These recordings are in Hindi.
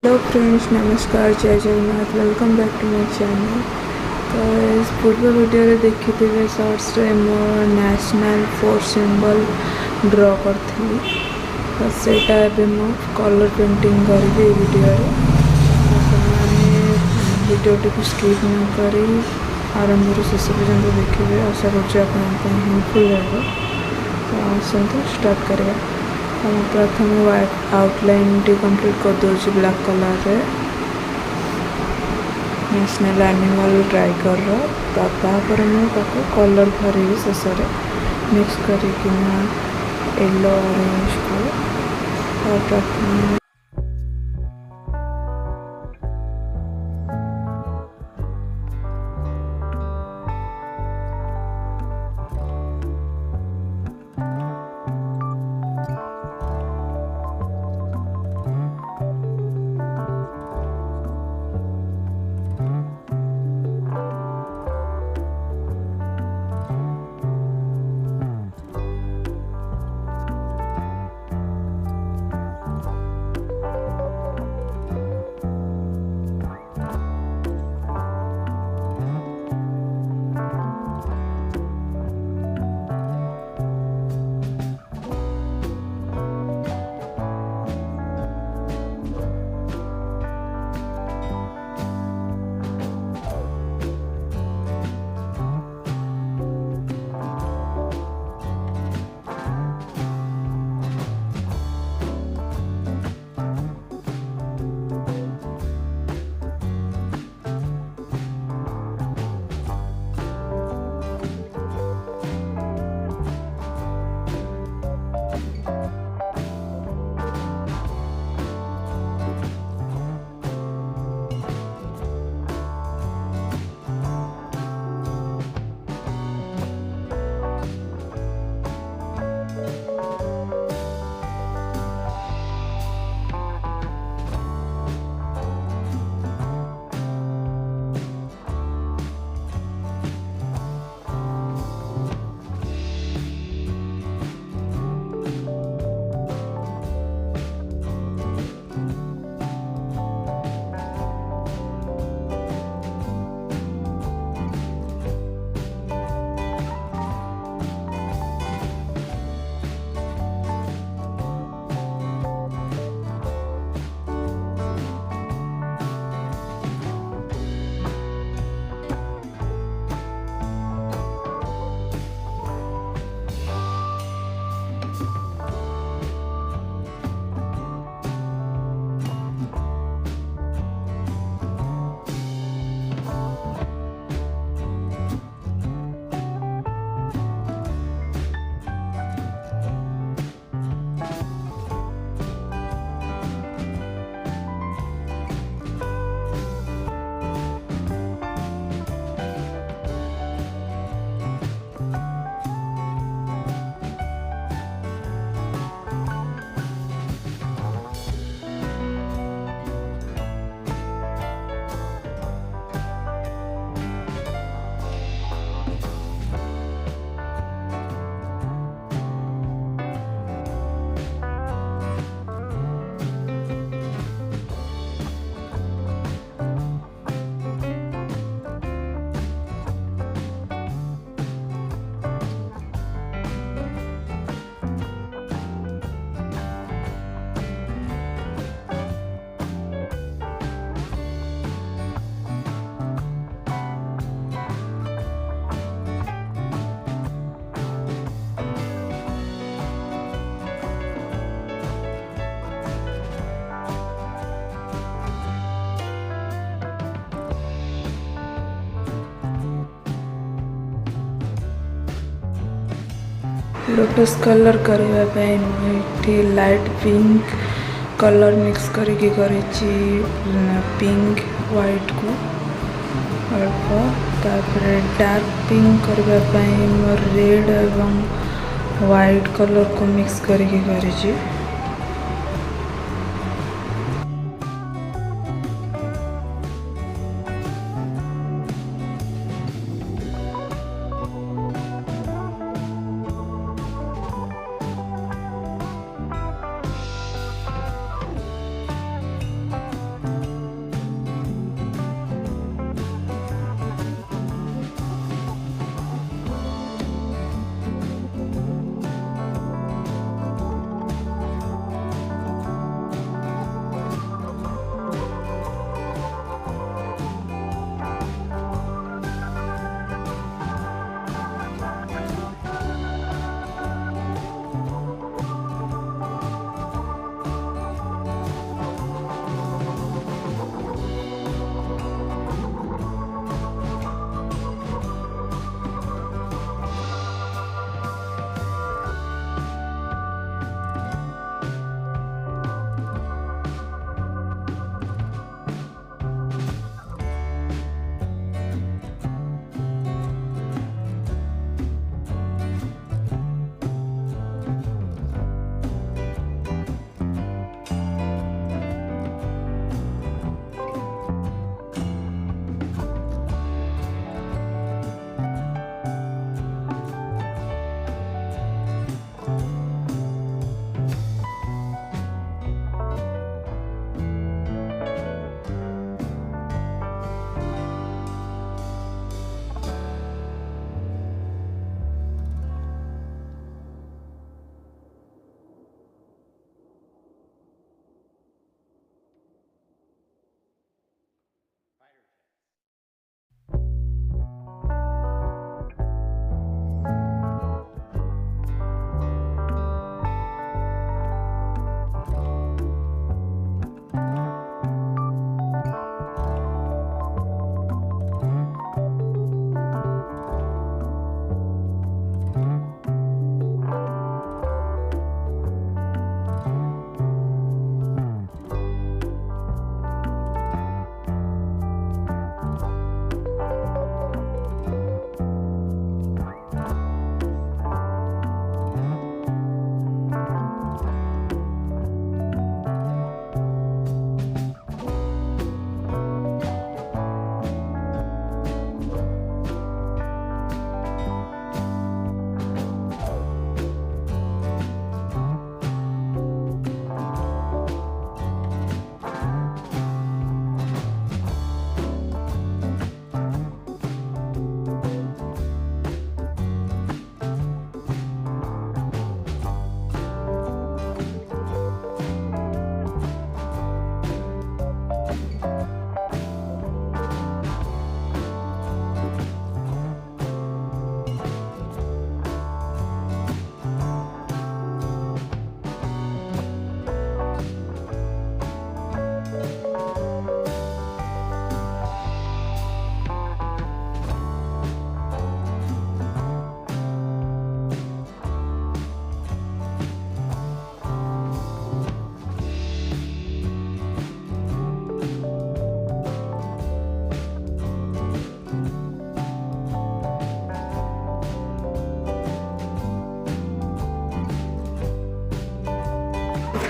हेलो फ्रेंड्स, नमस्कार, जय Jagannath. Welcome back to my channel. तो इस पूर्व वीडियो देखी थे शॉर्ट्स रे मो नेशनल फोर सिंबल ड्रॉ करी। तो सेटा एबे मो कलर पेंटिंग करी वीडियो रे। वीडियो को स्किप न करी आरंभ शेष पर्यंत देखिए। आशा कर हेल्पफुल रहेगा। तो आसतु स्टार्ट करिए। प्रथम व्हाइट आउटलाइन टी कंप्लीट कर दूसरी ब्लैक कलर रे नेशनल एनिमल टाइगर तापर मुझे कलर भरी शेष मिक्स करना येलो ऑरेंज को प्रथम लोटस कलर करने लाइट पिंक कलर मिक्स करके पिंक व्हाइट को अल्प तापर डार्क पिंक करने रेड एवं व्हाइट कलर को मिक्स करके करी।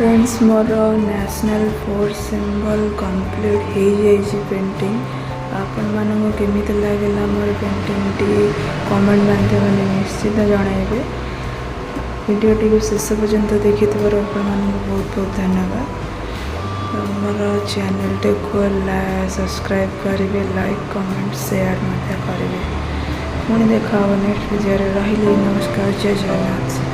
फ्रेंड्स मोर नेशनल फोर्स सिंबल कंप्लीट हो जाइए पेंटिंग आपण मानक केमी लगे मोर पेंटिंग टी कमेंट माध्यम निश्चित जनइबे वीडियोटी को शेष पर्यंत देखि बहुत बहुत धन्यवाद मोर चैनल टी को सब्सक्राइब करेंगे लाइक कमेंट शेयर करेंगे पुणी देखा नेक्स्ट वीडियो रही नमस्कार जय जगन्नाथ।